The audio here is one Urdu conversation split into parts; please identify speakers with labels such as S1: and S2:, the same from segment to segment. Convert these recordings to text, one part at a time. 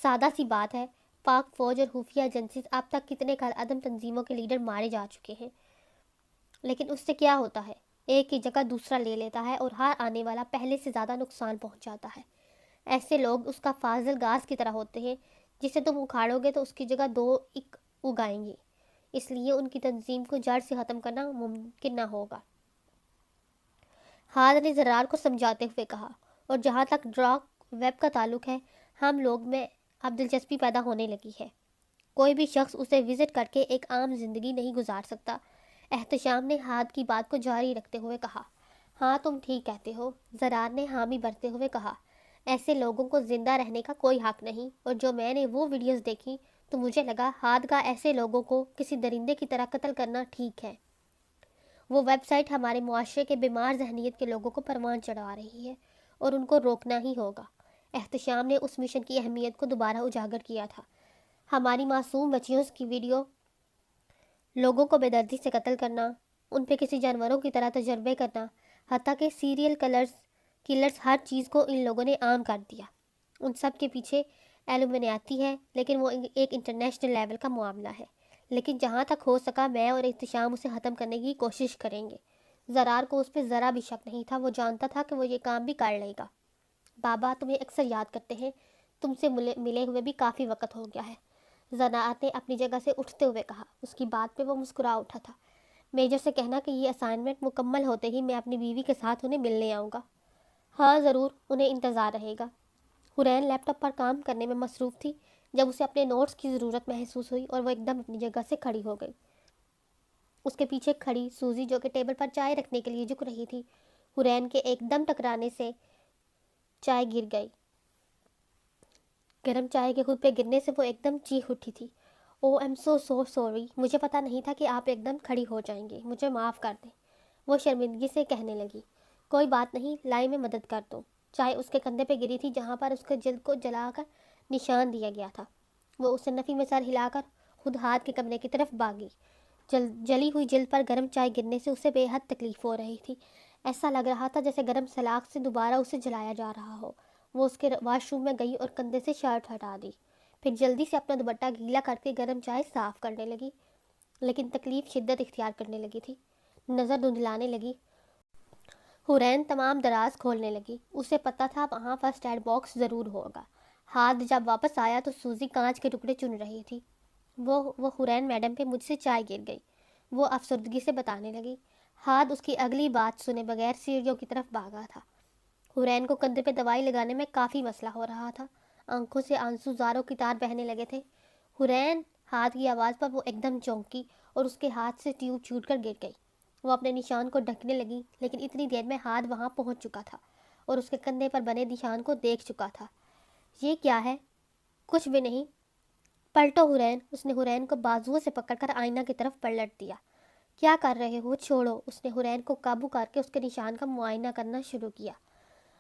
S1: سادہ سی بات ہے، پاک فوج اور خفیہ ایجنسیز اب تک کتنے کالعدم تنظیموں کے لیڈر مارے جا چکے ہیں، لیکن اس سے کیا ہوتا ہے؟ ایک کی جگہ دوسرا لے لیتا ہے اور ہر آنے والا پہلے سے زیادہ نقصان پہنچاتا ہے۔ ایسے لوگ اس کا فاضل گاز کی طرح ہوتے ہیں، جسے تم اکھاڑو گے تو اس کی جگہ دو ایک اگائیں گے، اس لیے ان کی تنظیم کو جڑ سے ختم کرنا ممکن نہ ہوگا۔ ہاد نے زرار کو سمجھاتے ہوئے کہا، اور جہاں تک ڈارک ویب کا تعلق ہے، ہم لوگ میں اب دلچسپی پیدا ہونے لگی ہے۔ کوئی بھی شخص اسے وزٹ کر کے ایک عام زندگی نہیں گزار سکتا۔ احتشام نے ہاد کی بات کو جاری رکھتے ہوئے کہا، ہاں تم ٹھیک کہتے ہو۔ زرار نے حامی بھرتے ہوئے کہا، ایسے لوگوں کو زندہ رہنے کا کوئی حق نہیں، اور جو میں نے وہ ویڈیوز دیکھی تو مجھے لگا ہاد کا ایسے لوگوں کو کسی درندے کی طرح قتل کرنا ٹھیک ہے۔ وہ ویب سائٹ ہمارے معاشرے کے بیمار ذہنیت کے لوگوں کو پروان چڑھا رہی ہے اور ان کو روکنا ہی ہوگا۔ احتشام نے اس مشن کی اہمیت کو دوبارہ اجاگر کیا تھا۔ ہماری معصوم بچیوں کی ویڈیو لوگوں کو بے دردی سے قتل کرنا، ان پہ کسی جانوروں کی طرح تجربے کرنا، حتیٰ کہ سیریل کلرز، ہر چیز کو ان لوگوں نے عام کر دیا۔ ان سب کے پیچھے ایلومیناتی ہے، لیکن وہ ایک انٹرنیشنل لیول کا معاملہ ہے۔ لیکن جہاں تک ہو سکا میں اور احتشام اسے ختم کرنے کی کوشش کریں گے۔ زرار کو اس پہ ذرا بھی شک نہیں تھا، وہ جانتا تھا کہ وہ یہ کام بھی کر لے گا۔ بابا تمہیں اکثر یاد کرتے ہیں، تم سے ملے ہوئے بھی کافی وقت ہو گیا ہے، زرار نے اپنی جگہ سے اٹھتے ہوئے کہا۔ اس کی بات پہ وہ مسکرا اٹھا تھا۔ میجر سے کہنا کہ یہ اسائنمنٹ مکمل ہوتے ہی میں اپنی بیوی کے ساتھ انہیں ملنے آؤں گا۔ ہاں ضرور، انہیں انتظار رہے گا۔ حورین لیپ ٹاپ پر کام کرنے میں مصروف تھی جب اسے اپنے نوٹس کی ضرورت محسوس ہوئی، اور وہ ایک دم اپنی جگہ سے کھڑی ہو گئی۔ اس کے پیچھے کھڑی سوزی، جو کہ ٹیبل پر چائے رکھنے کے لیے جھک رہی تھی، حورین کے ایک دم ٹکرانے سے چائے گر گئی۔ گرم چائے کے خود پہ گرنے سے وہ ایک دم چیخ اٹھی تھی۔ او ایم سو سوری، مجھے پتا نہیں تھا کہ آپ ایک دم کھڑی ہو جائیں گے، مجھے معاف کر دیں۔ وہ شرمندگی سے کہنے لگی، کوئی بات نہیں، لائی میں مدد کر دوں۔ چائے اس کے کندھے پہ گری تھی، جہاں پر اس کے جلد کو جلا کر نشان دیا گیا تھا۔ وہ اسے نفی میں سر ہلا کر خود ہاتھ کے کمرے کی طرف بھاگی۔ جلی ہوئی جلد پر گرم چائے گرنے سے اسے بے حد تکلیف ہو رہی تھی۔ ایسا لگ رہا تھا جیسے گرم سلاخ سے دوبارہ اسے جلایا جا رہا ہو۔ وہ اس کے واش روم میں گئی اور کندھے سے شرٹ ہٹا دی، پھر جلدی سے اپنا دوپٹہ گیلا کر کے گرم چائے صاف کرنے لگی، لیکن تکلیف شدت اختیار کرنے لگی تھی، نظر دھندلانے لگی۔ حورین تمام دراز کھولنے لگی۔ اسے پتہ تھا وہاں فرسٹ ایڈ باکس ضرور ہوگا۔ ہاتھ جب واپس آیا تو سوزی کانچ کے ٹکڑے چن رہی تھی۔ وہ حورین میڈم پہ مجھ سے چائے گر گئی، وہ افسردگی سے بتانے لگی۔ ہاتھ اس کی اگلی بات سنے بغیر سیڑھیوں کی طرف بھاگا تھا۔ حورین کو کندھے پہ دوائی لگانے میں کافی مسئلہ ہو رہا تھا، آنکھوں سے آنسو زاروں کی طرح بہنے لگے تھے۔ حورین، ہاتھ کی آواز پر وہ ایک دم چونکی اور اس کے ہاتھ سے ٹیوب چھوٹ کر گر گئی۔ وہ اپنے نشان کو ڈھکنے لگی، لیکن اتنی دیر میں ہاتھ وہاں پہنچ چکا تھا اور اس کے کندھے پر بنے نشان کو دیکھ چکا تھا۔ یہ کیا ہے؟ کچھ بھی نہیں۔ پلٹو حورین، اس نے حورین کو بازوؤں سے پکڑ کر آئینہ کی طرف پلٹ دیا۔ کیا کر رہے ہو؟ چھوڑو۔ اس نے حورین کو قابو کر کے اس کے نشان کا معائنہ کرنا شروع کیا۔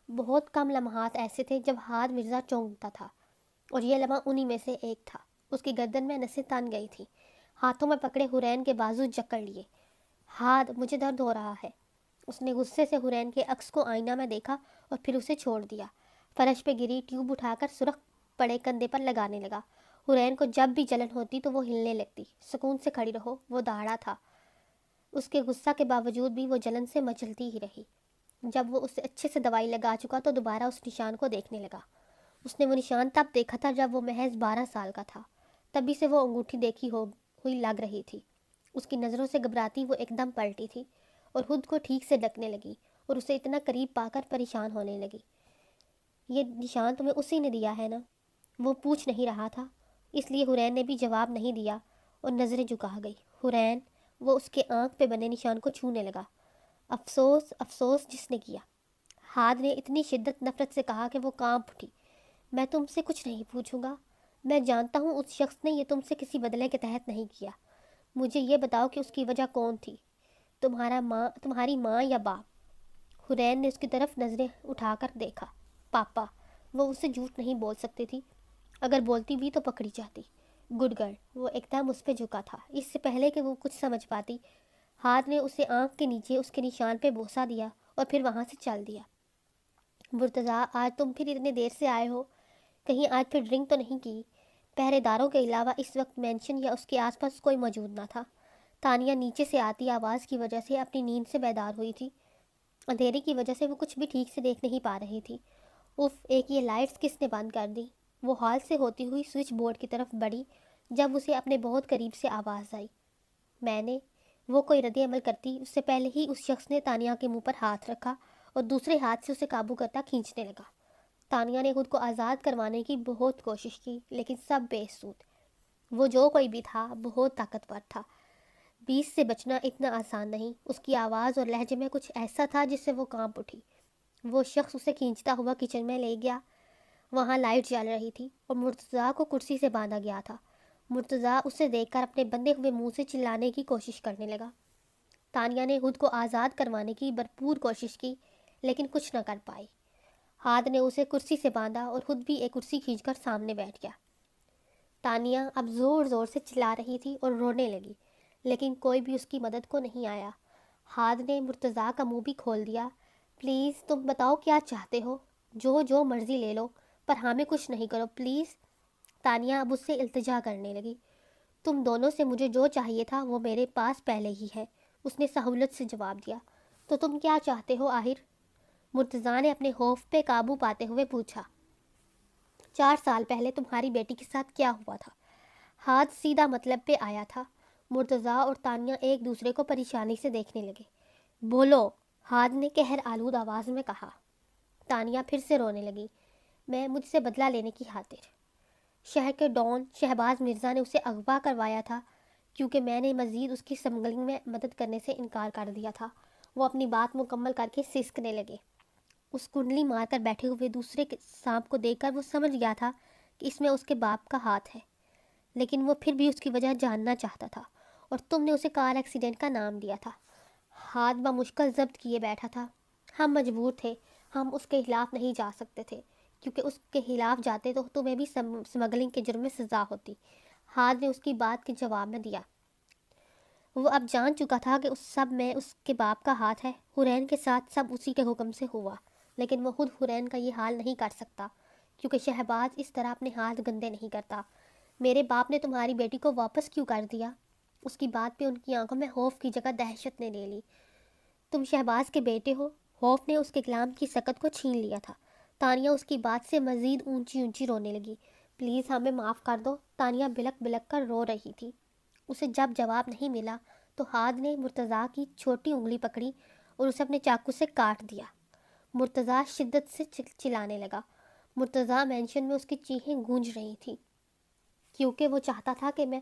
S1: بہت کم لمحات ایسے تھے جب ہاتھ مرزا چونکتا تھا، اور یہ لمحہ انہی میں سے ایک تھا۔ اس کی گردن میں نسیں تن گئی تھی۔ ہاتھوں میں پکڑے حورین کے بازو جکڑ لیے۔ ہاتھ، مجھے درد ہو رہا ہے۔ اس نے غصے سے حورین کے عکس کو آئینہ میں دیکھا اور پھر اسے چھوڑ دیا۔ فرش پہ گری ٹیوب اٹھا کر سرخ پڑے کندھے پر لگانے لگا۔ حورین کو جب بھی جلن ہوتی تو وہ ہلنے لگتی۔ سکون سے کھڑی رہو، وہ داڑھا تھا۔ اس کے غصہ کے باوجود بھی وہ جلن سے مچلتی ہی رہی۔ جب وہ اسے اچھے سے دوائی لگا چکا تو دوبارہ اس نشان کو دیکھنے لگا۔ اس نے وہ نشان تب دیکھا تھا جب وہ محض 12 سال کا تھا۔ تبھی سے وہ انگوٹھی دیکھی ہوئی لگ رہی تھی۔ اس کی نظروں سے گھبراتی وہ ایک دم پلٹی تھی اور خود کو ٹھیک سے ڈھکنے لگی، اور اسے اتنا قریب پا کر پریشان ہونے لگی۔ یہ نشان تمہیں اسی نے دیا ہے نا؟ وہ پوچھ نہیں رہا تھا، اس لیے حورین نے بھی جواب نہیں دیا اور نظریں جھکا گئی۔ حورین، وہ اس کے آنکھ پہ بنے نشان کو چھونے لگا۔ افسوس، افسوس جس نے کیا۔ ہاتھ نے اتنی شدت نفرت سے کہا کہ وہ کانپ اٹھی۔ میں تم سے کچھ نہیں پوچھوں گا۔ میں جانتا ہوں اس شخص نے یہ تم سے کسی بدلے کے تحت نہیں کیا۔ مجھے یہ بتاؤ کہ اس کی وجہ کون تھی؟ تمہاری ماں یا باپ؟ حورین نے اس کی طرف نظریں اٹھا کر دیکھا۔ پاپا۔ وہ اسے جھوٹ نہیں بول سکتی تھی، اگر بولتی بھی تو پکڑی جاتی۔ Good girl. وہ ایک دم اس پہ جھکا تھا۔ اس سے پہلے کہ وہ کچھ سمجھ پاتی، ہاتھ نے اسے آنکھ کے نیچے اس کے نشان پہ بوسہ دیا اور پھر وہاں سے چل دیا۔ مرتضیٰ، آج تم پھر اتنے دیر سے آئے ہو؟ کہیں آج پھر ڈرنک تو نہیں کی؟ پہرے داروں کے علاوہ اس وقت مینشن یا اس کے آس پاس کوئی موجود نہ تھا۔ تانیہ نیچے سے آتی آواز کی وجہ سے اپنی نیند سے بیدار ہوئی تھی۔ اندھیرے کی وجہ سے وہ کچھ بھی ٹھیک سے دیکھ نہیں پا رہی تھی۔ اف، ایک یہ لائٹس کس نے بند کر دی؟ وہ ہال سے ہوتی ہوئی سوئچ بورڈ کی طرف بڑھی جب اسے اپنے بہت قریب سے آواز آئی، میں نے۔ وہ کوئی رد عمل کرتی اس سے پہلے ہی اس شخص نے تانیہ کے منہ پر ہاتھ رکھا اور دوسرے ہاتھ سے اسے قابو کرتا کھینچنے لگا۔ تانیہ نے خود کو آزاد کروانے کی بہت کوشش کی لیکن سب بے سود۔ وہ جو کوئی بھی تھا بہت طاقتور تھا۔ بیس سے بچنا اتنا آسان نہیں۔ اس کی آواز اور لہجے میں کچھ ایسا تھا جس سے وہ کانپ اٹھی۔ وہ شخص اسے کھینچتا ہوا کچن میں لے گیا۔ وہاں لائٹ جل رہی تھی اور مرتضیٰ کو کرسی سے باندھا گیا تھا۔ مرتضیٰ اسے دیکھ کر اپنے بندے ہوئے منہ سے چلانے کی کوشش کرنے لگا۔ تانیہ نے خود کو آزاد کروانے کی بھرپور کوشش کی لیکن کچھ نہ کر پائی۔ ہاتھ نے اسے کرسی سے باندھا اور خود بھی ایک کرسی کھینچ کر سامنے بیٹھ گیا۔ تانیہ اب زور زور سے چلا رہی تھی اور رونے لگی لیکن کوئی بھی اس کی مدد کو نہیں آیا۔ ہاتھ نے مرتضیٰ کا منہ بھی کھول دیا۔ پلیز تم بتاؤ کیا چاہتے ہو؟ جو مرضی لے لو پر ہمیں کچھ نہیں کرو پلیز۔ تانیہ اب اس سے التجا کرنے لگی۔ تم دونوں سے مجھے جو چاہیے تھا وہ میرے پاس پہلے ہی ہے، اس نے سہولت سے جواب دیا۔ تو تم کیا چاہتے ہو آخر؟ مرتضیٰ نے اپنے خوف پہ قابو پاتے ہوئے پوچھا۔ 4 سال پہلے تمہاری بیٹی کے ساتھ کیا ہوا تھا؟ ہاتھ سیدھا مطلب پہ آیا تھا۔ مرتضیٰ اور تانیہ ایک دوسرے کو پریشانی سے دیکھنے لگے۔ بولو، ہاتھ نے قہر آلود آواز میں کہا۔ تانیہ پھر سے رونے لگی۔ میں مجھ سے بدلہ لینے کی خاطر شہر کے ڈان شہباز مرزا نے اسے اغوا کروایا تھا کیونکہ میں نے مزید اس کی سمگلنگ میں مدد کرنے سے انکار کر دیا تھا۔ وہ اپنی بات مکمل کر کے سسکنے لگے۔ اس کنڈلی مار کر بیٹھے ہوئے دوسرے سانپ کو دیکھ کر وہ سمجھ گیا تھا کہ اس میں اس کے باپ کا ہاتھ ہے، لیکن وہ پھر بھی اس کی وجہ جاننا چاہتا تھا اور تم نے اسے کار ایکسیڈنٹ کا نام دیا تھا۔ ہاتھ بمشکل ضبط کیے بیٹھا تھا۔ ہم مجبور تھے، ہم اس کے خلاف نہیں جا سکتے تھے کیونکہ اس کے خلاف جاتے تو تمہیں بھی سمگلنگ کے جرم میں سزا ہوتی۔ ہاتھ نے اس کی بات کے جواب میں دیا۔ وہ اب جان چکا تھا کہ اس سب میں اس کے باپ کا ہاتھ ہے۔ حرین کے ساتھ سب اسی کے حکم سے ہوا، لیکن وہ خود حرین کا یہ حال نہیں کر سکتا کیونکہ شہباز اس طرح اپنے ہاتھ گندے نہیں کرتا۔ میرے باپ نے تمہاری بیٹی کو واپس کیوں کر دیا؟ اس کی بات پہ ان کی آنکھوں میں خوف کی جگہ دہشت نے لے لی۔ تم شہباز کے بیٹے ہو؟ خوف نے اس کے کلام کی سکت کو چھین لیا تھا۔ تانیہ اس کی بات سے مزید اونچی اونچی رونے لگی۔ پلیز ہمیں معاف کر دو۔ تانیہ بلک بلک کر رو رہی تھی۔ اسے جب جواب نہیں ملا تو ہاتھ نے مرتضیٰ کی چھوٹی انگلی پکڑی اور اسے اپنے چاقو سے کاٹ دیا۔ مرتضیٰ شدت سے چلانے لگا۔ مرتضیٰ مینشن میں اس کی چیخیں گونج رہی تھیں کیونکہ وہ چاہتا تھا کہ میں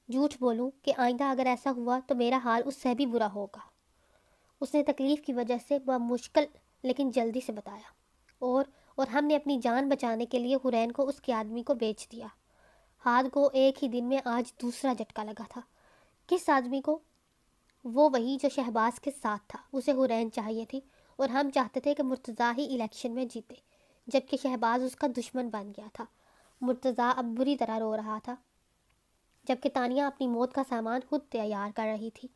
S1: جھوٹ بولوں کہ آئندہ اگر ایسا ہوا تو میرا حال اس سے بھی برا ہوگا۔ اس نے تکلیف کی وجہ سے بمشکل لیکن جلدی سے بتایا۔ اور ہم نے اپنی جان بچانے کے لیے حرین کو اس کے آدمی کو بیچ دیا۔ ہاتھ کو ایک ہی دن میں آج دوسرا جھٹکا لگا تھا۔ کس آدمی کو؟ وہ وہی جو شہباز کے ساتھ تھا۔ اسے حرین چاہیے تھی اور ہم چاہتے تھے کہ مرتضیٰ ہی الیکشن میں جیتے، جبکہ شہباز اس کا دشمن بن گیا تھا۔ مرتضیٰ اب بری طرح رو رہا تھا جبکہ تانیہ اپنی موت کا سامان خود تیار کر رہی تھی۔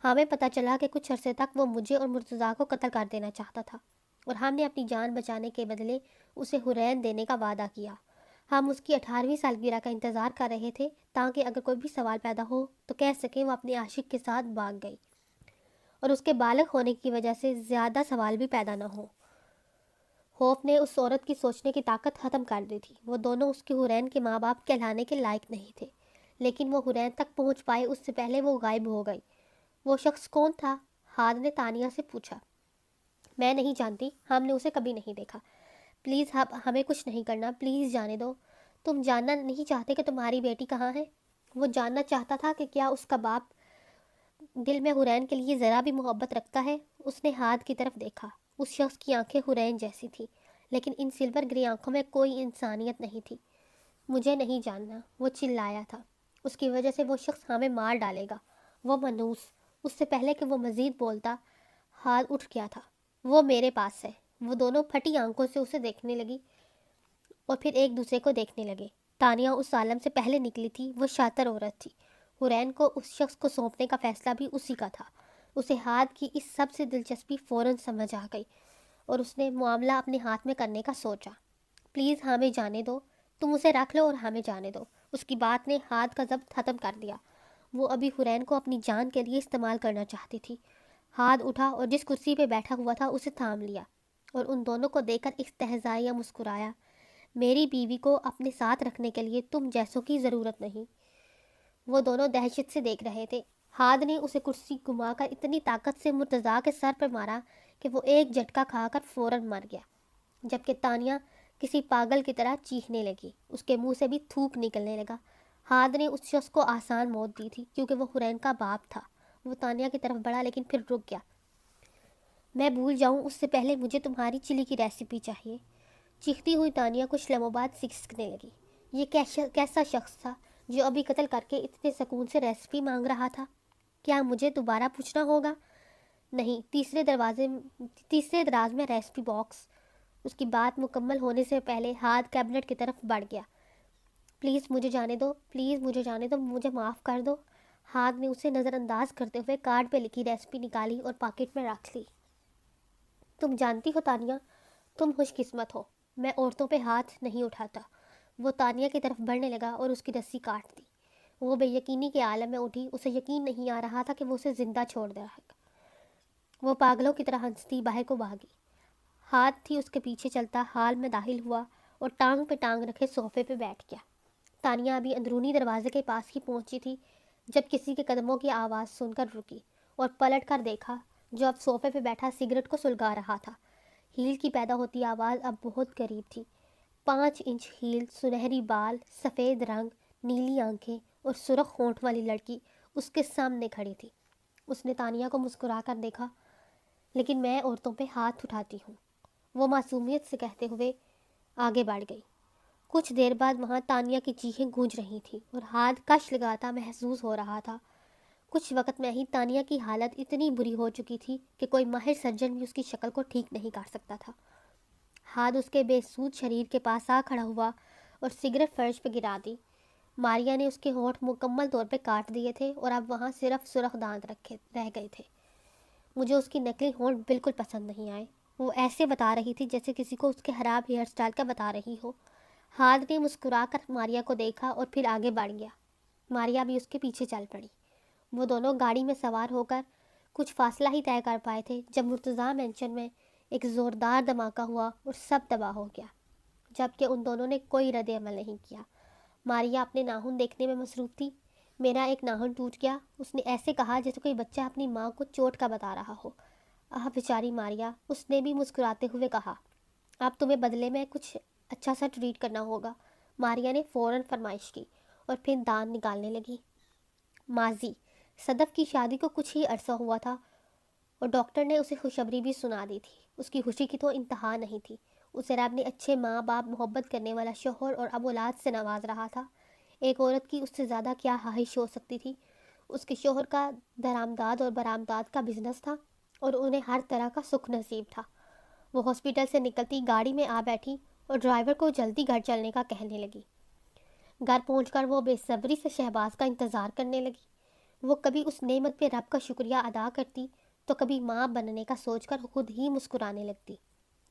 S1: ہمیں پتہ چلا کہ کچھ عرصے تک وہ مجھے اور مرتضیٰ کو قتل کر دینا چاہتا تھا اور ہم نے اپنی جان بچانے کے بدلے اسے حرین دینے کا وعدہ کیا۔ ہم اس کی 18ویں سالگرہ کا انتظار کر رہے تھے تاکہ اگر کوئی بھی سوال پیدا ہو تو کہہ سکیں وہ اپنے عاشق کے ساتھ بھاگ گئی، اور اس کے بالغ ہونے کی وجہ سے زیادہ سوال بھی پیدا نہ ہو۔ خوف نے اس عورت کی سوچنے کی طاقت ختم کر دی تھی۔ وہ دونوں اس کے حرین کے ماں باپ کہلانے کے لائق نہیں تھے، لیکن وہ حرین تک پہنچ پائے اس سے پہلے وہ غائب ہو گئی۔ وہ شخص کون تھا؟ ہاتھ نے تانیہ سے پوچھا۔ میں نہیں جانتی، ہم نے اسے کبھی نہیں دیکھا۔ پلیز ہمیں کچھ نہیں کرنا، پلیز جانے دو۔ تم جاننا نہیں چاہتے کہ تمہاری بیٹی کہاں ہے؟ وہ جاننا چاہتا تھا کہ کیا اس کا باپ دل میں حرین کے لیے ذرا بھی محبت رکھتا ہے۔ اس نے ہاتھ کی طرف دیکھا۔ اس شخص کی آنکھیں حرین جیسی تھیں لیکن ان سلور گرے آنکھوں میں کوئی انسانیت نہیں تھی۔ مجھے نہیں جاننا، وہ چلایا تھا۔ اس کی وجہ سے وہ شخص ہمیں مار ڈالے گا، وہ منوس۔ اس سے پہلے کہ وہ مزید بولتا، ہاتھ اٹھ گیا تھا۔ وہ میرے پاس ہے۔ وہ دونوں پھٹی آنکھوں سے اسے دیکھنے لگی اور پھر ایک دوسرے کو دیکھنے لگے۔ تانیہ اس عالم سے پہلے نکلی تھی، وہ شاطر عورت تھی۔ حرین کو اس شخص کو سونپنے کا فیصلہ بھی اسی کا تھا۔ اسے ہاتھ کی اس سب سے دلچسپی فوراً سمجھ آ گئی اور اس نے معاملہ اپنے ہاتھ میں کرنے کا سوچا۔ پلیز ہمیں جانے دو، تم اسے رکھ لو اور ہمیں جانے دو۔ اس کی بات نے ہاتھ کا ضبط ختم کر دیا۔ وہ ابھی حرین کو اپنی جان کے لیے استعمال کرنا چاہتی تھی۔ ہاتھ اٹھا اور جس کرسی پہ بیٹھا ہوا تھا اسے تھام لیا اور ان دونوں کو دیکھ کر استہزائیہ مسکرایا۔ میری بیوی کو اپنے ساتھ رکھنے کے لیے تم جیسوں کی ضرورت نہیں۔ وہ دونوں دہشت سے دیکھ رہے تھے۔ ہاتھ نے اسے کرسی گھما کر اتنی طاقت سے مرتضیٰ کے سر پر مارا کہ وہ ایک جھٹکا کھا کر فوراً مر گیا، جبکہ تانیہ کسی پاگل کی طرح چیخنے لگی۔ اس کے منہ سے بھی تھوک نکلنے لگا۔ ہاتھ نے اس شخص کو آسان موت دی تھی کیونکہ وہ حرین کا باپ تھا۔ وہ تانیہ کی طرف بڑھا لیکن پھر رک گیا۔ میں بھول جاؤں اس سے پہلے مجھے تمہاری چلی کی ریسیپی چاہیے۔ چیختی ہوئی تانیہ کچھ لمحوں بعد سکسکنے لگی۔ یہ کیسا شخص تھا جو ابھی قتل کر کے اتنے سکون سے ریسیپی مانگ رہا تھا؟ کیا مجھے دوبارہ پوچھنا ہوگا؟ نہیں، تیسرے دراز میں ریسیپی باکس۔ اس کی بات مکمل ہونے سے پہلے ہاتھ کیبنٹ کی طرف بڑھ گیا۔ پلیز مجھے جانے دو، پلیز مجھے جانے دو، مجھے معاف کر دو۔ ہاتھ نے اسے نظر انداز کرتے ہوئے کارڈ پہ لکھی ریسیپی نکالی اور پاکٹ میں رکھ لی۔ تم جانتی ہو تانیہ، تم خوش قسمت ہو، میں عورتوں پہ ہاتھ نہیں اٹھاتا۔ وہ تانیہ کی طرف بڑھنے لگا اور اس کی رسی کاٹ دی۔ وہ بے یقینی کے عالم میں اٹھی۔ اسے یقین نہیں آ رہا تھا کہ وہ اسے زندہ چھوڑ دے رہا ہے۔ وہ پاگلوں کی طرح ہنستی باہر کو بھاگی۔ ہاتھ تھی اس کے پیچھے چلتا ہال میں داخل ہوا اور ٹانگ پہ ٹانگ رکھے صوفے پہ بیٹھ گیا۔ تانیہ ابھی اندرونی دروازے کے پاس ہی پہنچی تھی جب کسی کے قدموں کی آواز سن کر رکی اور پلٹ کر دیکھا جو اب صوفے پہ بیٹھا سگریٹ کو سلگا رہا تھا۔ ہیل کی پیدا ہوتی آواز اب بہت قریب تھی۔ 5 انچ ہیل، سنہری بال، سفید رنگ، نیلی آنکھیں اور سرخ ہونٹ والی لڑکی اس کے سامنے کھڑی تھی۔ اس نے تانیہ کو مسکرا کر دیکھا۔ لیکن میں عورتوں پہ ہاتھ اٹھاتی ہوں، وہ معصومیت سے کہتے ہوئے آگے بڑھ گئی۔ کچھ دیر بعد وہاں تانیہ کی چیخیں گونج رہی تھیں اور ہاتھ کش لگاتا محسوس ہو رہا تھا۔ کچھ وقت میں ہی تانیہ کی حالت اتنی بری ہو چکی تھی کہ کوئی ماہر سرجن بھی اس کی شکل کو ٹھیک نہیں کر سکتا تھا۔ ہاتھ اس کے بے سود شریر کے پاس آ کھڑا ہوا اور سگریٹ فرش پہ گرا دی۔ ماریا نے اس کے ہونٹ مکمل طور پہ کاٹ دیے تھے اور اب وہاں صرف سرخ دانت رہ گئے تھے۔ مجھے اس کی نکلی ہونٹ بالکل پسند نہیں آئے۔ وہ ایسے بتا رہی تھی جیسے کسی کو اس کے خراب ہیئر سٹائل کا بتا رہی ہو۔ ہاتھ نے مسکرا کر ماریا کو دیکھا اور پھر آگے بڑھ گیا۔ ماریا بھی اس کے پیچھے چل پڑی۔ وہ دونوں گاڑی میں سوار ہو کر کچھ فاصلہ ہی طے کر پائے تھے جب مرتضیٰ مینشن میں ایک زوردار دھماکہ ہوا اور سب تباہ ہو گیا، جبکہ ان دونوں نے کوئی رد عمل نہیں کیا۔ ماریا اپنے ناخن دیکھنے میں مصروف تھی۔ میرا ایک ناخن ٹوٹ گیا، اس نے ایسے کہا جیسے کوئی بچہ اپنی ماں کو چوٹ کا بتا رہا ہو۔ بیچاری ماریا، اس نے بھی مسکراتے ہوئے کہا۔ اب تمہیں بدلے میں کچھ اچھا سا ٹریٹ کرنا ہوگا، ماریا نے فوراً فرمائش کی اور پھر دانت نکالنے لگی۔ ماضی: صدف کی شادی کو کچھ ہی عرصہ ہوا تھا اور ڈاکٹر نے اسے خوشخبری بھی سنا دی تھی۔ اس کی خوشی کی تو انتہا نہیں تھی۔ اسے رب نے اچھے ماں باپ، محبت کرنے والا شوہر اور اب اولاد سے نواز رہا تھا۔ ایک عورت کی اس سے زیادہ کیا خواہش ہو سکتی تھی؟ اس کے شوہر کا درآمدات اور برآمدات کا بزنس تھا اور انہیں ہر طرح کا سکھ نصیب تھا۔ وہ ہاسپٹل سے نکلتی گاڑی میں آ بیٹھی اور ڈرائیور کو جلدی گھر چلنے کا کہنے لگی۔ گھر پہنچ کر وہ بے صبری سے شہباز کا انتظار کرنے لگی۔ وہ کبھی اس نعمت پہ رب کا شکریہ ادا کرتی تو کبھی ماں بننے کا سوچ کر خود ہی مسکرانے لگتی،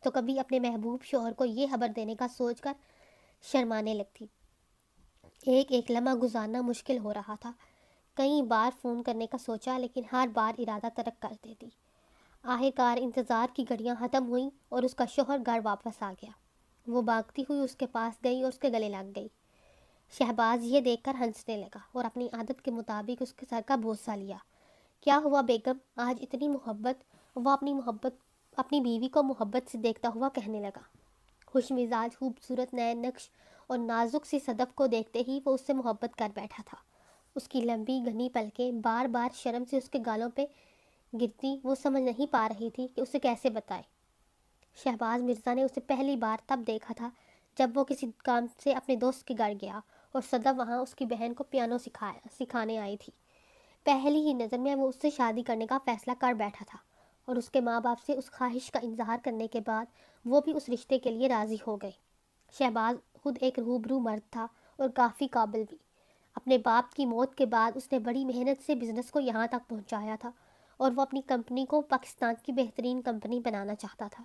S1: تو کبھی اپنے محبوب شوہر کو یہ خبر دینے کا سوچ کر شرمانے لگتی۔ ایک ایک لمحہ گزارنا مشکل ہو رہا تھا۔ کئی بار فون کرنے کا سوچا لیکن ہر بار ارادہ ترک کر دیتی۔ آخرکار انتظار کی گھڑیاں ختم ہوئیں اور اس کا شوہر گھر واپس آ گیا۔ وہ بھاگتی ہوئی اس کے پاس گئی اور اس کے گلے لگ گئی۔ شہباز یہ دیکھ کر ہنسنے لگا اور اپنی عادت کے مطابق اس کے سر کا بوسہ لیا۔ کیا ہوا بیگم، آج اتنی محبت؟ وہ اپنی بیوی کو محبت سے دیکھتا ہوا کہنے لگا۔ خوش مزاج، خوبصورت نئے نقش اور نازک سی صدف کو دیکھتے ہی وہ اس سے محبت کر بیٹھا تھا۔ اس کی لمبی گھنی پلکیں بار بار شرم سے اس کے گالوں پہ گرتی۔ وہ سمجھ نہیں پا رہی تھی کہ اسے کیسے بتائے۔ شہباز مرزا نے اسے پہلی بار تب دیکھا تھا جب وہ کسی کام سے اپنے دوست کے گھر گیا اور صدف وہاں اس کی بہن کو پیانو سکھانے آئی تھی۔ پہلی ہی نظر میں وہ اس سے شادی کرنے کا فیصلہ کر بیٹھا تھا اور اس کے ماں باپ سے اس خواہش کا اظہار کرنے کے بعد وہ بھی اس رشتے کے لیے راضی ہو گئے۔ شہباز خود ایک روبرو مرد تھا اور کافی قابل بھی۔ اپنے باپ کی موت کے بعد اس نے بڑی محنت سے بزنس کو یہاں تک پہنچایا تھا اور وہ اپنی کمپنی کو پاکستان کی بہترین کمپنی بنانا چاہتا تھا۔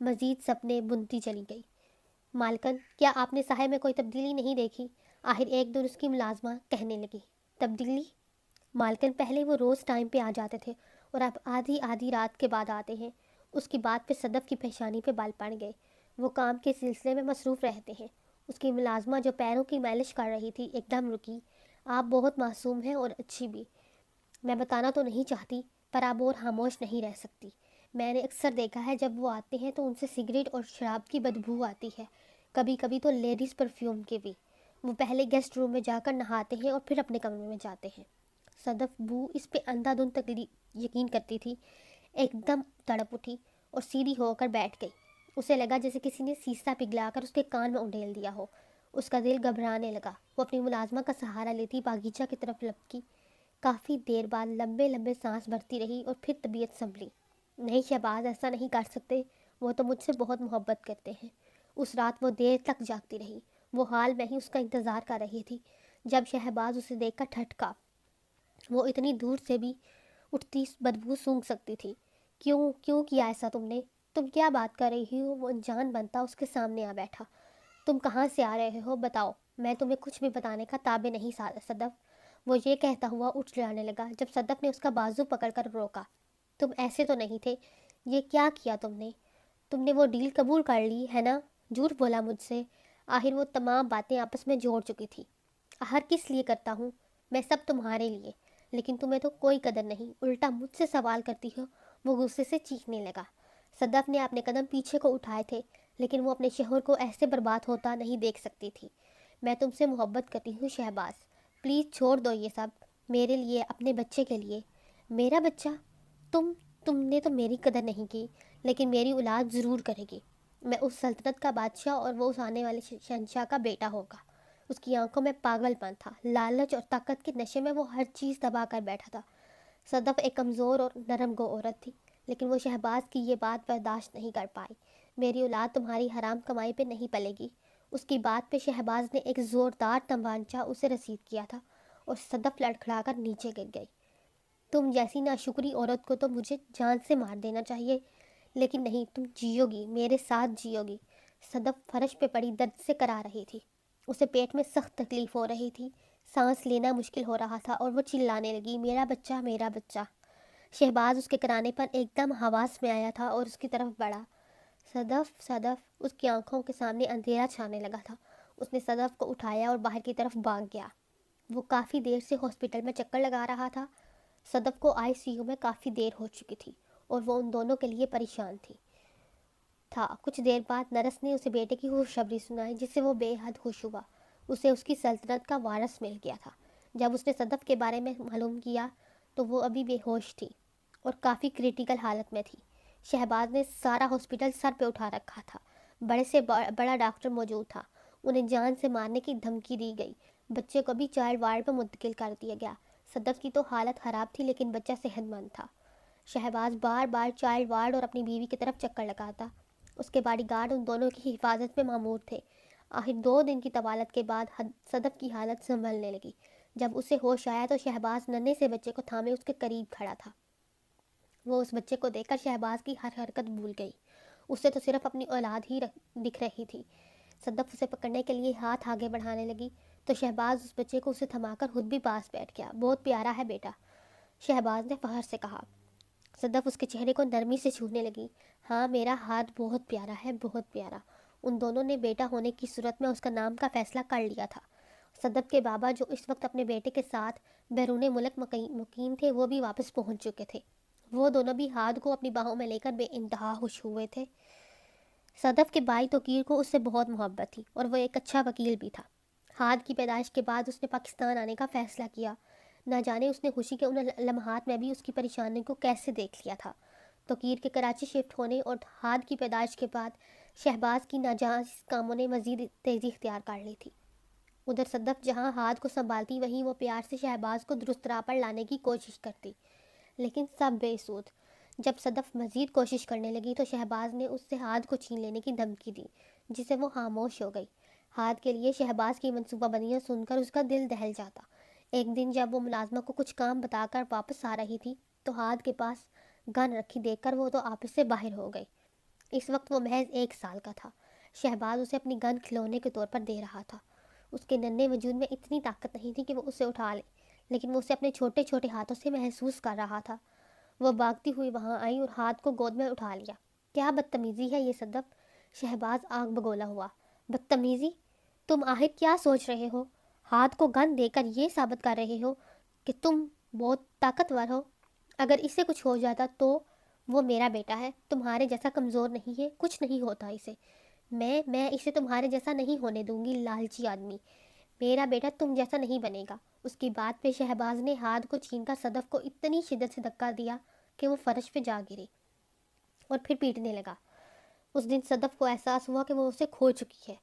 S1: مزید سپنے بنتی چلی گئی۔ مالکن، کیا آپ نے صاحب میں کوئی تبدیلی نہیں دیکھی؟ آخر ایک دن اس کی ملازمہ کہنے لگی۔ تبدیلی؟ مالکن، پہلے وہ روز ٹائم پہ آ جاتے تھے اور اب آدھی آدھی رات کے بعد آتے ہیں۔ اس کی بات پہ صدف کی پیشانی پہ بال پڑ گئے۔ وہ کام کے سلسلے میں مصروف رہتے ہیں۔ اس کی ملازمہ جو پیروں کی مالش کر رہی تھی ایک دم رکی۔ آپ بہت معصوم ہیں اور اچھی بھی۔ میں بتانا تو نہیں چاہتی پر آپ اور خاموش نہیں رہ سکتی۔ میں نے اکثر دیکھا ہے جب وہ آتے ہیں تو ان سے سگریٹ اور شراب کی بدبو آتی ہے، کبھی کبھی تو لیڈیز پرفیوم کی بھی۔ وہ پہلے گیسٹ روم میں جا کر نہاتے ہیں اور پھر اپنے کمرے میں جاتے ہیں۔ صدف بو اس پہ اندھا دھند یقین کرتی تھی۔ ایک دم تڑپ اٹھی اور سیدھی ہو کر بیٹھ گئی۔ اسے لگا جیسے کسی نے سیسا پگھلا کر اس کے کان میں انڈیل دیا ہو۔ اس کا دل گھبرانے لگا۔ وہ اپنی ملازمہ کا سہارا لیتی باغیچہ کی طرف لپکی۔ کافی دیر بعد لمبے لمبے سانس بھرتی رہی اور پھر طبیعت سنبھلی۔ نہیں شہباز، ایسا نہیں کر سکتے، وہ تو مجھ سے بہت محبت کرتے ہیں۔ اس رات وہ دیر تک جاگتی رہی۔ وہ حال میں ہی اس کا انتظار کر رہی تھی۔ جب شہباز اسے دیکھ کر ٹھٹکا، وہ اتنی دور سے بھی اٹھتی بدبو سونگھ سکتی تھی۔ کیوں کیا ایسا تم نے؟ تم کیا بات کر رہی ہو؟ وہ انجان بنتا اس کے سامنے آ بیٹھا۔ تم کہاں سے آ رہے ہو بتاؤ، میں تمہیں کچھ بھی بتانے کا تابع نہیں صدف۔ وہ یہ کہتا ہوا اٹھ جانے لگا جب صدف نے اس کا بازو پکڑ کر روکا۔ تم ایسے تو نہیں تھے، یہ کیا کیا تم نے؟ تم نے وہ ڈیل قبول کر لی ہے نا؟ جھوٹ بولا مجھ سے۔ آخر وہ تمام باتیں آپس میں جوڑ چکی تھی۔ آخر کس لیے کرتا ہوں میں سب تمہارے لیے، لیکن تمہیں تو کوئی قدر نہیں، الٹا مجھ سے سوال کرتی ہو۔ وہ غصے سے چیخنے لگا۔ صدف نے اپنے قدم پیچھے کو اٹھائے تھے لیکن وہ اپنے شوہر کو ایسے برباد ہوتا نہیں دیکھ سکتی تھی۔ میں تم سے محبت کرتی ہوں شہباز، پلیز چھوڑ دو یہ سب، میرے لیے، اپنے بچے کے لیے۔ میرا بچہ؟ تم نے تو میری قدر نہیں کی، لیکن میری اولاد ضرور کرے گی۔ میں اس سلطنت کا بادشاہ اور وہ اس آنے والے شہنشاہ کا بیٹا ہوگا۔ اس کی آنکھوں میں پاگل پن تھا، لالچ اور طاقت کے نشے میں وہ ہر چیز دبا کر بیٹھا تھا۔ صدف ایک کمزور اور نرم گو عورت تھی، لیکن وہ شہباز کی یہ بات برداشت نہیں کر پائی۔ میری اولاد تمہاری حرام کمائی پہ نہیں پلے گی۔ اس کی بات پہ شہباز نے ایک زوردار تمانچہ اسے رسید کیا تھا اور صدف لڑکھڑا کر نیچے گر گئی۔ تم جیسی ناشکری عورت کو تو مجھے جان سے مار دینا چاہیے، لیکن نہیں، تم جیو گی، میرے ساتھ جیو گی۔ صدف فرش پہ پڑی درد سے کرا رہی تھی۔ اسے پیٹ میں سخت تکلیف ہو رہی تھی، سانس لینا مشکل ہو رہا تھا اور وہ چلانے لگی، میرا بچہ، میرا بچہ۔ شہباز اس کے کرانے پر ایک دم حواس میں آیا تھا اور اس کی طرف بڑھا۔ صدف، اس کی آنکھوں کے سامنے اندھیرا چھانے لگا تھا۔ اس نے صدف کو اٹھایا اور باہر کی طرف بھاگ گیا۔ وہ کافی دیر سے ہاسپٹل میں چکر لگا رہا تھا۔ صدف کو ICU میں کافی دیر ہو چکی تھی اور وہ ان دونوں کے لیے پریشان تھی۔ کچھ دیر بعد نرس نے اسے بیٹے کی خوشخبری سنائی جس سے وہ بے حد خوش ہوا۔ اسے اس کی سلطنت کا وارث مل گیا تھا۔ جب اس نے صدف کے بارے میں معلوم کیا تو وہ ابھی بے ہوش تھی اور کافی کریٹیکل حالت میں تھی۔ شہباز نے سارا ہاسپٹل سر پہ اٹھا رکھا تھا۔ بڑے سے بڑا ڈاکٹر موجود تھا۔ انہیں جان سے مارنے کی دھمکی دی گئی۔ بچے کو بھی چائلڈ وارڈ میں منتقل کر دیا گیا۔ صدف کی تو حالت خراب تھی لیکن بچہ صحت مند تھا۔ شہباز بار بار چائلڈ وارڈ اور اپنی بیوی کی طرف چکر لگاتا۔ اس کے باڈی گارڈ ان دونوں کی حفاظت میں مامور تھے۔ آخر 2 دن کی طوالت کے بعد صدف کی حالت سنبھلنے لگی۔ جب اسے ہوش آیا تو شہباز ننھے سے بچے کو تھامے اس کے قریب کھڑا تھا۔ وہ اس بچے کو دیکھ کر شہباز کی ہر حرکت بھول گئی۔ اسے تو صرف اپنی اولاد ہی دکھ رہی تھی۔ صدف اسے پکڑنے کے لیے ہاتھ آگے بڑھانے لگی تو شہباز اس بچے کو اسے تھما کر خود بھی پاس بیٹھ گیا۔ بہت پیارا ہے بیٹا، شہباز نے فخر سے کہا۔ صدف اس کے چہرے کو نرمی سے چھونے لگی۔ ہاں، میرا ہاتھ بہت پیارا ہے، بہت پیارا۔ ان دونوں نے بیٹا ہونے کی صورت میں اس کا نام کا فیصلہ کر لیا تھا۔ صدف کے بابا جو اس وقت اپنے بیٹے کے ساتھ بیرون ملک مقیم تھے وہ بھی واپس پہنچ چکے تھے۔ وہ دونوں بھی ہاتھ کو اپنی باہوں میں لے کر بے انتہا خوش ہوئے تھے۔ صدف کے بھائی توقیر کو اس سے بہت محبت تھی اور وہ ایک اچھا وکیل بھی تھا۔ ہاتھ کی پیدائش کے بعد اس نے پاکستان آنے کا فیصلہ کیا۔ نہ جانے اس نے خوشی کے ان لمحات میں بھی اس کی پریشانی کو کیسے دیکھ لیا تھا۔ توقیر کے کراچی شفٹ ہونے اور ہاتھ کی پیدائش کے بعد شہباز کی ناجائز کاموں نے مزید تیزی اختیار کر لی تھی۔ ادھر صدف جہاں ہاتھ کو سنبھالتی وہیں وہ پیار سے شہباز کو درست راہ پر لانے کی کوشش کرتی، لیکن سب بے سود۔ جب صدف مزید کوشش کرنے لگی تو شہباز نے اس سے ہاتھ کو چھین لینے کی دھمکی دی، جس سے وہ خاموش ہو گئی۔ ہاتھ کے لیے شہباز کی منصوبہ بندیاں سن کر اس کا دل دہل جاتا۔ ایک دن جب وہ ملازمہ کو کچھ کام بتا کر واپس آ رہی تھی تو ہاتھ کے پاس گن رکھی دیکھ کر وہ تو آپس سے باہر ہو گئی۔ اس وقت وہ محض 1 سال کا تھا۔ شہباز اسے اپنی گن کھلونے کے طور پر دے رہا تھا۔ اس کے ننھے وجود میں اتنی طاقت نہیں تھی کہ وہ اسے اٹھا لے، لیکن وہ اسے اپنے چھوٹے چھوٹے ہاتھوں سے محسوس کر رہا تھا۔ وہ بھاگتی ہوئی وہاں آئی اور ہاتھ کو گود میں اٹھا لیا۔ کیا بدتمیزی ہے یہ صدف! شہباز آگ بگولا ہوا۔ بدتمیزی؟ تم آخر کیا سوچ رہے ہو؟ ہاتھ کو گن دے کر یہ ثابت کر رہے ہو کہ تم بہت طاقتور ہو؟ اگر اسے کچھ ہو جاتا تو؟ وہ میرا بیٹا ہے، تمہارے جیسا کمزور نہیں ہے، کچھ نہیں ہوتا اسے۔ میں اسے تمہارے جیسا نہیں ہونے دوں گی، لالچی آدمی۔ میرا بیٹا تم جیسا نہیں بنے گا۔ اس کی بات پہ شہباز نے ہاتھ کو چھین کر صدف کو اتنی شدت سے دھکا دیا کہ وہ فرش پہ جا گری اور پھر پیٹنے لگا۔ اس دن صدف کو احساس ہوا کہ وہ اسے کھو چکی ہے۔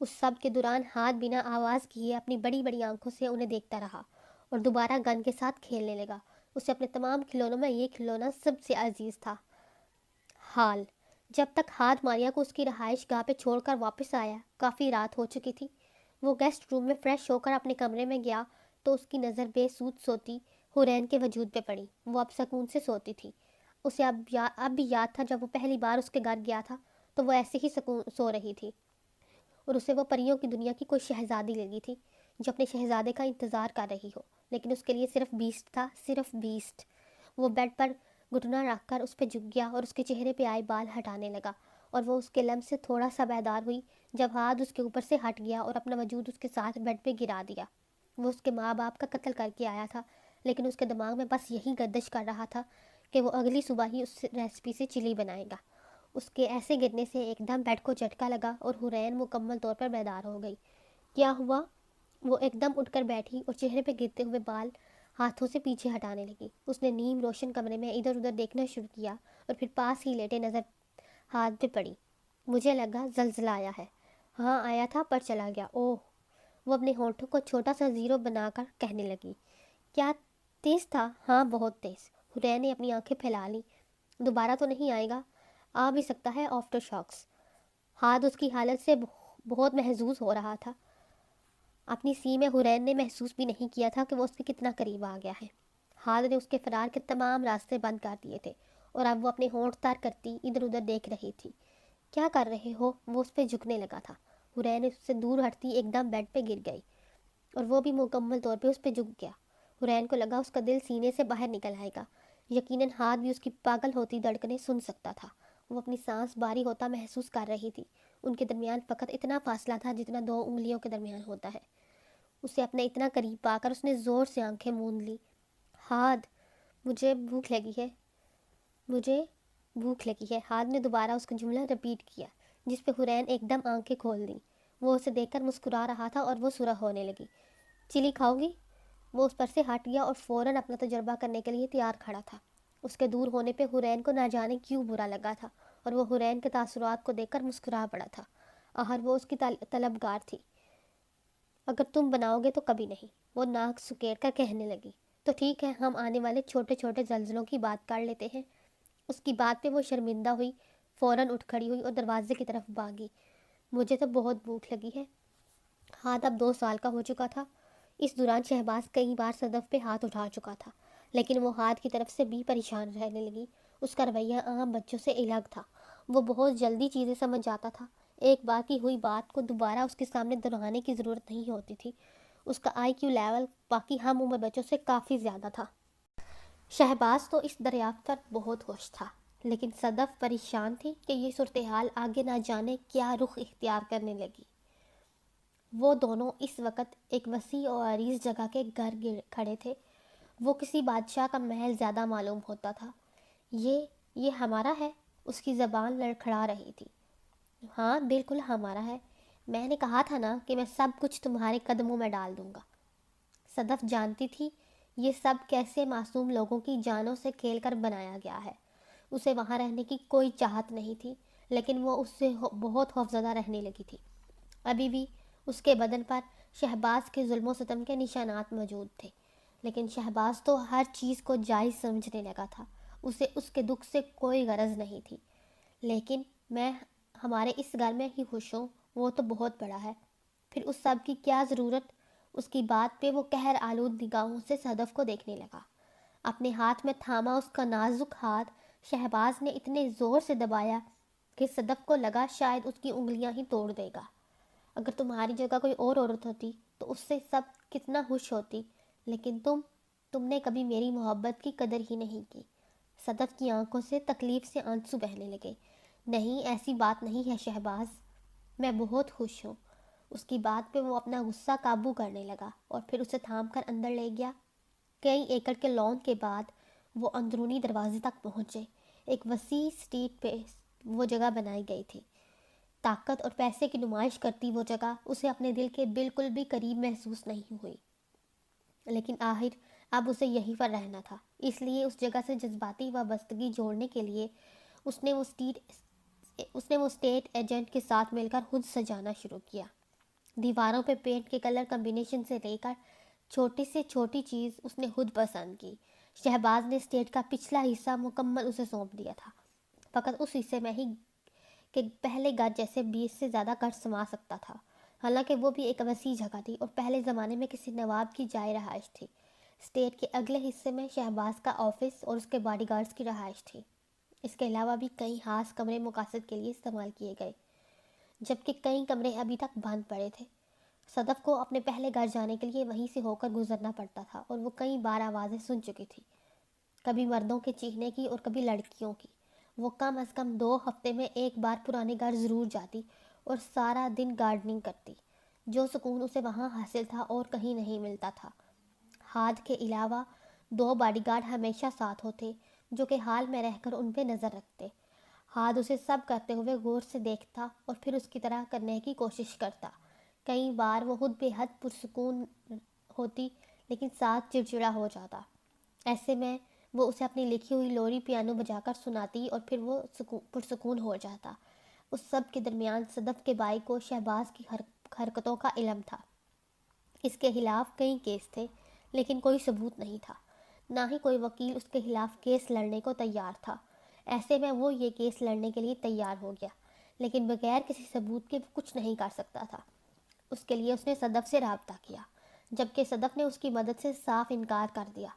S1: اس سب کے دوران ہاتھ بنا آواز کیے اپنی بڑی بڑی آنکھوں سے انہیں دیکھتا رہا اور دوبارہ گن کے ساتھ کھیلنے لگا۔ اسے اپنے تمام کھلونوں میں یہ کھلونا سب سے عزیز تھا۔ حال جب تک ہاتھ ماریا کو اس کی رہائش گاہ پہ چھوڑ کر واپس آیا، کافی رات ہو چکی تھی۔ وہ گیسٹ روم میں فریش ہو کر اپنے کمرے میں گیا تو اس کی نظر بے سود سوتی حورین کے وجود پہ پڑی۔ وہ اب سکون سے سوتی تھی۔ اسے اب بھی یاد تھا جب وہ پہلی بار اس کے گھر گیا تھا تو وہ ایسے ہی سو رہی تھی اور اسے وہ پریوں کی دنیا کی کوئی شہزادی لگی تھی جو اپنے شہزادے کا انتظار کر رہی ہو، لیکن اس کے لیے صرف بیسٹ تھا، صرف بیسٹ۔ وہ بیڈ پر گھٹنا رکھ کر اس پہ جھک گیا اور اس کے چہرے پہ آئے بال ہٹانے لگا، اور وہ اس کے لمس سے تھوڑا سا بیدار ہوئی جب ہاتھ اس کے اوپر سے ہٹ گیا اور اپنا وجود اس کے ساتھ بیڈ پہ گرا دیا۔ وہ اس کے ماں باپ کا قتل کر کے آیا تھا، لیکن اس کے دماغ میں بس یہی گردش کر رہا تھا کہ وہ اگلی صبح ہی اس ریسپی سے چلی بنائے گا۔ اس کے ایسے گرنے سے ایک دم بیڈ کو جھٹکا لگا اور حورین مکمل طور پر بیدار ہو گئی۔ کیا ہوا؟ وہ ایک دم اٹھ کر بیٹھی اور چہرے پہ گرتے ہوئے بال ہاتھوں سے پیچھے ہٹانے لگی۔ اس نے نیم روشن کمرے میں ادھر ادھر دیکھنا شروع کیا اور پھر پاس ہی لیٹے نظر ہاتھ پہ پڑی۔ مجھے لگا زلزلہ آیا ہے۔ ہاں آیا تھا پر چلا گیا۔ اوہ! وہ اپنے ہونٹوں کو چھوٹا سا زیرو بنا کر کہنے لگی۔ کیا تیز تھا؟ ہاں بہت تیز۔ حورین نے اپنی آنکھیں پھیلا لی۔ دوبارہ تو نہیں آئے گا؟ آ بھی سکتا ہے، آفٹر شاکس۔ ہاتھ اس کی حالت سے بہت محظوظ ہو رہا تھا۔ اپنی سی میں حورین نے محسوس بھی نہیں کیا تھا کہ وہ اس کے کتنا قریب آ گیا ہے۔ ہاتھ نے اس کے فرار کے تمام راستے بند کر دیے تھے اور اب وہ اپنے ہونٹ تار کرتی ادھر ادھر دیکھ رہی تھی۔ کیا کر رہے ہو؟ وہ اس پہ جھکنے لگا تھا۔ حورین اس سے دور ہٹتی ایک دم بیڈ پہ گر گئی اور وہ بھی مکمل طور پہ اس پہ جھک گیا۔ حورین کو لگا اس کا دل سینے سے باہر نکل آئے گا۔ یقیناً ہاتھ بھی اس کی پاگل ہوتی دھڑکنیں سن سکتا تھا۔ وہ اپنی سانس باری ہوتا محسوس کر رہی تھی۔ ان کے درمیان فقط اتنا فاصلہ تھا جتنا 2 انگلیوں کے درمیان ہوتا ہے۔ اسے اپنے اتنا قریب پا کر اس نے زور سے آنکھیں موند لی۔ ہاتھ، مجھے بھوک لگی ہے، مجھے بھوک لگی ہے۔ ہاتھ نے دوبارہ اس کا جملہ رپیٹ کیا، جس پہ حورین ایک دم آنکھیں کھول دیں۔ وہ اسے دیکھ کر مسکرا رہا تھا اور وہ سرخ ہونے لگی۔ چلی کھاؤ گی؟ وہ اس پر سے ہٹ گیا اور فوراً اپنا تجربہ کرنے کے لیے تیار کھڑا تھا۔ اس کے دور ہونے پہ حورین کو نہ جانے کیوں برا لگا تھا اور وہ حورین کے تاثرات کو دیکھ کر مسکرا پڑا تھا۔ آخر وہ اس کی طلبگار تھی۔ اگر تم بناؤ گے تو کبھی نہیں، وہ ناک سکیڑ کر کہنے لگی۔ تو ٹھیک ہے، ہم آنے والے چھوٹے چھوٹے زلزلوں کی بات کر لیتے ہیں۔ اس کی بات پہ وہ شرمندہ ہوئی، فوراً اٹھ کھڑی ہوئی اور دروازے کی طرف بھاگی۔ مجھے تو بہت بھوک لگی ہے۔ ہاتھ اب 2 سال کا ہو چکا تھا۔ اس دوران شہباز کئی بار صدف پہ ہاتھ اٹھا چکا تھا، لیکن وہ ہاتھ کی طرف سے بھی پریشان رہنے لگی۔ اس کا رویہ عام بچوں سے الگ تھا۔ وہ بہت جلدی چیزیں سمجھ جاتا تھا۔ ایک بار کی ہوئی بات کو دوبارہ اس کے سامنے دہرانے کی ضرورت نہیں ہوتی تھی۔ اس کا IQ لیول باقی ہم عمر بچوں سے کافی زیادہ تھا۔ شہباز تو اس دریافت پر بہت خوش تھا، لیکن صدف پریشان تھی کہ یہ صورتحال آگے نہ جانے کیا رخ اختیار کرنے لگی۔ وہ دونوں اس وقت ایک وسیع و عریض جگہ کے گھر کھڑے تھے۔ وہ کسی بادشاہ کا محل زیادہ معلوم ہوتا تھا۔ یہ ہمارا ہے؟ اس کی زبان لڑکھڑا رہی تھی۔ ہاں بالکل ہمارا ہے۔ میں نے کہا تھا نا کہ میں سب کچھ تمہارے قدموں میں ڈال دوں گا۔ صدف جانتی تھی یہ سب کیسے معصوم لوگوں کی جانوں سے کھیل کر بنایا گیا ہے۔ اسے وہاں رہنے کی کوئی چاہت نہیں تھی، لیکن وہ اس سے بہت خوفزدہ رہنے لگی تھی۔ ابھی بھی اس کے بدن پر شہباز کے ظلم و ستم کے نشانات موجود تھے، لیکن شہباز تو ہر چیز کو جائز سمجھنے لگا تھا۔ اسے اس کے دکھ سے کوئی غرض نہیں تھی۔ لیکن میں ہمارے اس گھر میں ہی خوش ہوں، وہ تو بہت بڑا ہے، پھر اس سب کی کیا ضرورت؟ اس کی بات پہ وہ قہر آلود نگاہوں سے صدف کو دیکھنے لگا۔ اپنے ہاتھ میں تھاما اس کا نازک ہاتھ شہباز نے اتنے زور سے دبایا کہ صدف کو لگا شاید اس کی انگلیاں ہی توڑ دے گا۔ اگر تمہاری جگہ کوئی اور عورت ہوتی تو اس سے سب کتنا خوش ہوتی، لیکن تم نے کبھی میری محبت کی قدر ہی نہیں کی۔ صدف کی آنکھوں سے تکلیف سے آنسو بہنے لگے۔ نہیں، ایسی بات نہیں ہے شہباز، میں بہت خوش ہوں۔ اس کی بات پہ وہ اپنا غصہ قابو کرنے لگا اور پھر اسے تھام کر اندر لے گیا۔ کئی ایکڑ کے لان کے بعد وہ اندرونی دروازے تک پہنچے۔ ایک وسیع اسٹریٹ پہ وہ جگہ بنائی گئی تھی۔ طاقت اور پیسے کی نمائش کرتی وہ جگہ اسے اپنے دل کے بالکل بھی قریب محسوس نہیں ہوئی، لیکن آخر اب اسے یہیں پر رہنا تھا۔ اس لیے اس جگہ سے جذباتی وابستگی جوڑنے کے لیے اس نے وہ اسٹیٹ ایجنٹ کے ساتھ مل کر خود سجانا شروع کیا۔ دیواروں پہ پینٹ کے کلر کمبینیشن سے لے کر چھوٹی سے چھوٹی چیز اس نے خود پسند کی۔ شہباز نے اسٹیٹ کا پچھلا حصہ مکمل اسے سونپ دیا تھا، فقط اس حصے میں ہی کہ پہلے گھر جیسے 20 سے زیادہ گھر سما سکتا تھا، حالانکہ وہ بھی ایک وسیع جگہ تھی اور پہلے زمانے میں کسی نواب کی جائے رہائش تھی۔ اسٹیٹ کے اگلے حصے میں شہباز کا آفس اور اس کے باڈی گارڈز کی رہائش تھی۔ اس کے علاوہ بھی کئی خاص کمرے مقاصد کے لیے استعمال کیے گئے، جبکہ کئی کمرے ابھی تک بند پڑے تھے۔ صدف کو اپنے پہلے گھر جانے کے لیے وہیں سے ہو کر گزرنا پڑتا تھا اور وہ کئی بار آوازیں سن چکی تھی، کبھی مردوں کے چیخنے کی اور کبھی لڑکیوں کی۔ وہ کم از کم 2 ہفتے میں ایک بار پرانے گھر ضرور جاتی اور سارا دن گارڈننگ کرتی۔ جو سکون اسے وہاں حاصل تھا اور کہیں نہیں ملتا تھا۔ ہاتھ کے علاوہ 2 باڈی گارڈ ہمیشہ ساتھ ہوتے جو کہ حال میں رہ کر ان پہ نظر رکھتے۔ ہاتھ اسے سب کرتے ہوئے غور سے دیکھتا اور پھر اس کی طرح کرنے کی کوشش کرتا۔ کئی بار وہ خود بے حد پرسکون ہوتی لیکن ساتھ چڑچڑا ہو جاتا۔ ایسے میں وہ اسے اپنی لکھی ہوئی لوری پیانو بجا کر سناتی اور پھر وہ پرسکون ہو جاتا۔ اس سب کے درمیان صدف کے بھائی کو شہباز کی حرکتوں کا علم تھا۔ اس کے خلاف کئی کیس تھے لیکن کوئی ثبوت نہیں تھا، نہ ہی کوئی وکیل اس کے خلاف کیس لڑنے کو تیار تھا۔ ایسے میں وہ یہ کیس لڑنے کے لیے تیار ہو گیا، لیکن بغیر کسی ثبوت کے وہ کچھ نہیں کر سکتا تھا۔ اس کے لیے اس نے صدف سے رابطہ کیا، جبکہ صدف نے اس کی مدد سے صاف انکار کر دیا۔